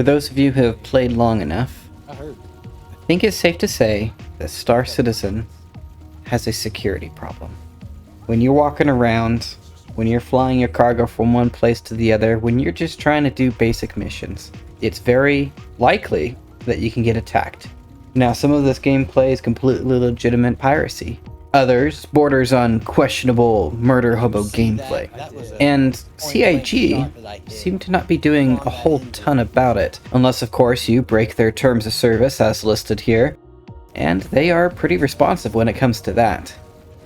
For those of you who have played long enough, I think it's safe to say that Star Citizen has a security problem. When you're walking around, when you're flying your cargo from one place to the other, when you're just trying to do basic missions, it's very likely that you can get attacked. Now, some of this gameplay is completely legitimate piracy. Others borders on questionable murder hobo gameplay. And CIG seem to not be doing a whole ton about it, unless of course you break their terms of service as listed here, and they are pretty responsive when it comes to that.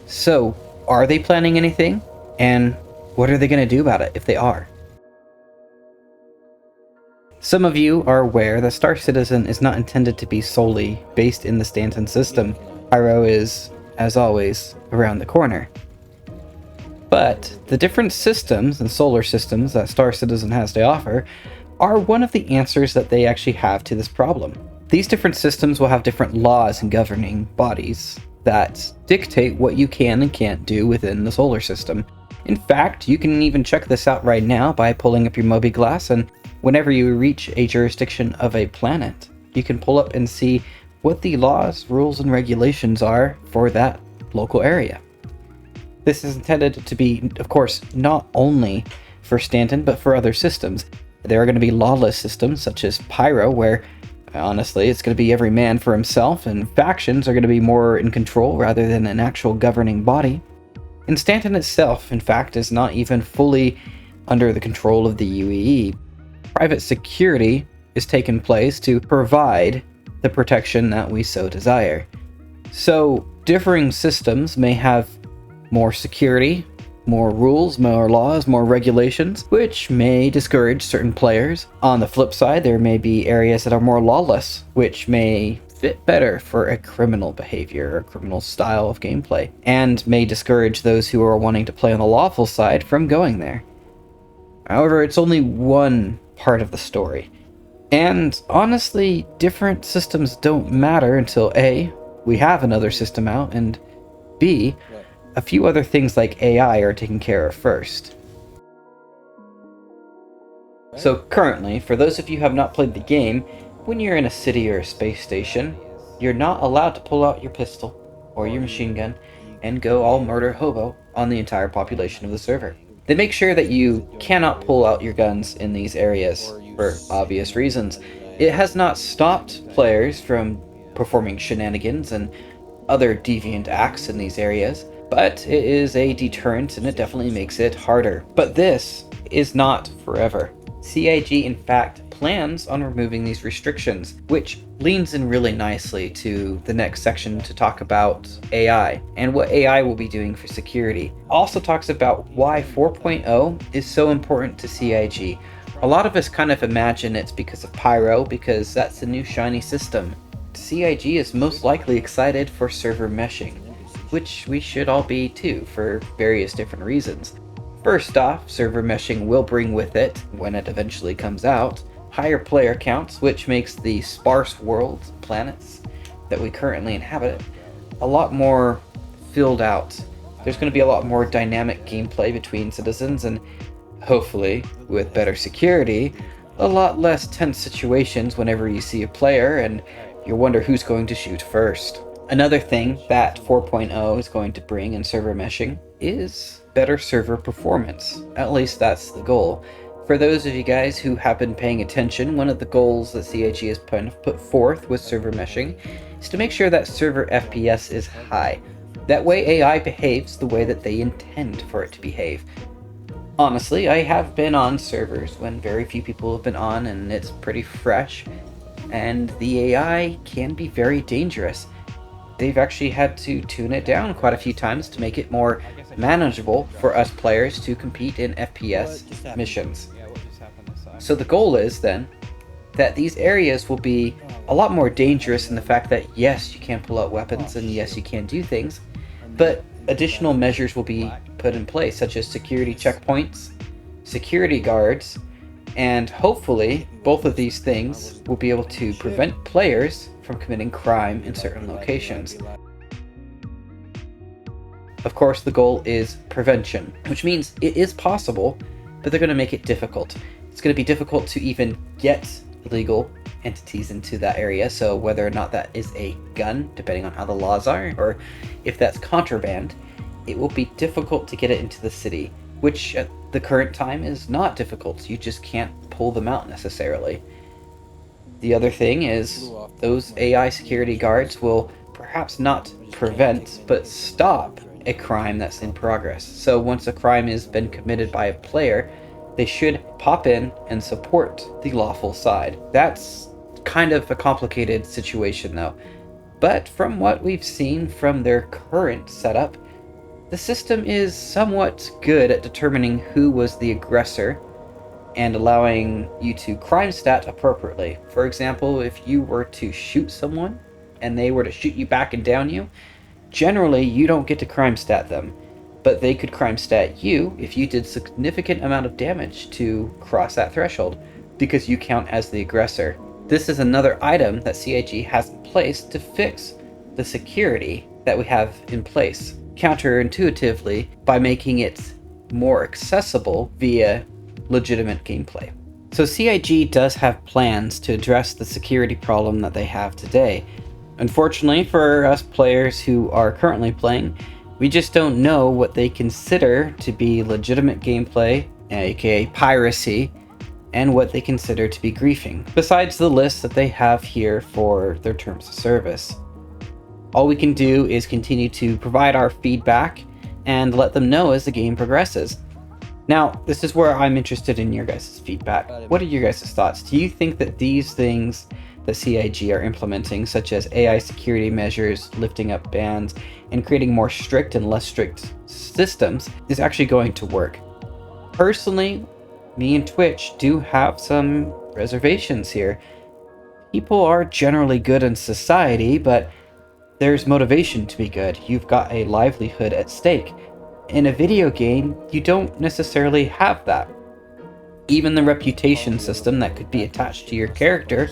So, are they planning anything? And what are they going to do about it if they are? Some of you are aware that Star Citizen is not intended to be solely based in the Stanton system. Pyro is, as always, around the corner. But the different systems and solar systems that Star Citizen has to offer are one of the answers that they actually have to this problem. These different systems will have different laws and governing bodies that dictate what you can and can't do within the solar system. In fact, you can even check this out right now by pulling up your Mobi-Glass, and whenever you reach a jurisdiction of a planet, you can pull up and see what the laws, rules, and regulations are for that local area. This is intended to be, of course, not only for Stanton, but for other systems. There are going to be lawless systems such as Pyro, where honestly it's going to be every man for himself, and factions are going to be more in control rather than an actual governing body. And Stanton itself, in fact, is not even fully under the control of the UEE. Private security is taking place to provide the protection that we so desire. So, differing systems may have more security, more rules, more laws, more regulations, which may discourage certain players. On the flip side, there may be areas that are more lawless, which may fit better for a criminal behavior or criminal style of gameplay, and may discourage those who are wanting to play on the lawful side from going there. However, it's only one part of the story. And honestly, different systems don't matter until A, we have another system out, and B, a few other things like AI are taken care of first. So currently, for those of you who have not played the game, when you're in a city or a space station, you're not allowed to pull out your pistol or your machine gun and go all murder hobo on the entire population of the server. They make sure that you cannot pull out your guns in these areas for obvious reasons. It has not stopped players from performing shenanigans and other deviant acts in these areas, but it is a deterrent and it definitely makes it harder. But this is not forever. CIG, in fact, plans on removing these restrictions, which leans in really nicely to the next section to talk about AI and what AI will be doing for security. Also talks about why 4.0 is so important to CIG. A lot of us kind of imagine it's because of Pyro, because that's the new shiny system. CIG is most likely excited for server meshing, which we should all be too, for various different reasons. First off, server meshing will bring with it, when it eventually comes out, higher player counts, which makes the sparse worlds, planets that we currently inhabit, a lot more filled out. There's going to be a lot more dynamic gameplay between citizens, and hopefully, with better security, a lot less tense situations whenever you see a player and you wonder who's going to shoot first. Another thing that 4.0 is going to bring in server meshing is better server performance. At least that's the goal. For those of you guys who have been paying attention, one of the goals that CIG has put forth with server meshing is to make sure that server FPS is high. That way AI behaves the way that they intend for it to behave. Honestly, I have been on servers when very few people have been on and it's pretty fresh, and the AI can be very dangerous. They've actually had to tune it down quite a few times to make it more manageable for us players to compete in FPS missions. So the goal is then that these areas will be a lot more dangerous in the fact that yes, you can pull out weapons and yes, you can do things, but additional measures will be put in place, such as security checkpoints, security guards, and hopefully both of these things will be able to prevent players from committing crime in certain locations. Of course, the goal is prevention, which means it is possible, but they're going to make it difficult. It's going to be difficult to even get illegal entities into that area. So whether or not that is a gun, depending on how the laws are, or if that's contraband, it will be difficult to get it into the city, which at the current time is not difficult. You just can't pull them out necessarily. The other thing is those AI security guards will perhaps not prevent, but stop a crime that's in progress. So once a crime has been committed by a player, they should pop in and support the lawful side. That's kind of a complicated situation though. But from what we've seen from their current setup, the system is somewhat good at determining who was the aggressor and allowing you to crime stat appropriately. For example, if you were to shoot someone and they were to shoot you back and down you, generally you don't get to crime stat them, but they could crime stat you if you did significant amount of damage to cross that threshold, because you count as the aggressor. This is another item that CIG has in place to fix the security that we have in place, counterintuitively, by making it more accessible via legitimate gameplay. So CIG does have plans to address the security problem that they have today. Unfortunately for us players who are currently playing, we just don't know what they consider to be legitimate gameplay, aka piracy, and what they consider to be griefing, besides the list that they have here for their terms of service. All we can do is continue to provide our feedback and let them know as the game progresses. Now, this is where I'm interested in your guys' feedback. What are your guys' thoughts? Do you think that these things that CIG are implementing, such as AI security measures, lifting up bans, and creating more strict and less strict systems, is actually going to work? Personally, me and Twitch do have some reservations here. People are generally good in society, but there's motivation to be good. You've got a livelihood at stake. In a video game, you don't necessarily have that. Even the reputation system that could be attached to your character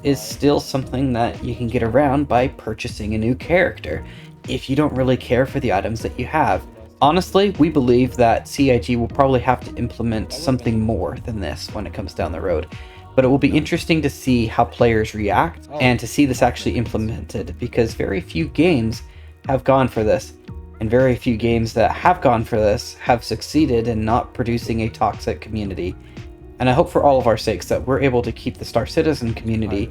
is still something that you can get around by purchasing a new character if you don't really care for the items that you have. Honestly, we believe that CIG will probably have to implement something more than this when it comes down the road. But it will be interesting to see how players react and to see this actually implemented, because very few games have gone for this. And very few games that have gone for this have succeeded in not producing a toxic community. And I hope for all of our sakes that we're able to keep the Star Citizen community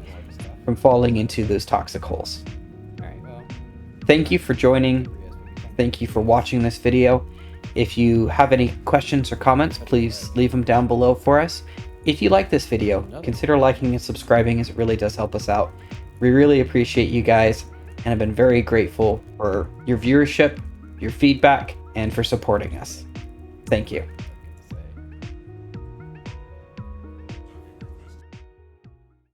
from falling into those toxic holes. Thank you for joining. Thank you for watching this video. If you have any questions or comments, please leave them down below for us. If you like this video, consider liking and subscribing, as it really does help us out. We really appreciate you guys, and I've been very grateful for your viewership, your feedback, and for supporting us. Thank you.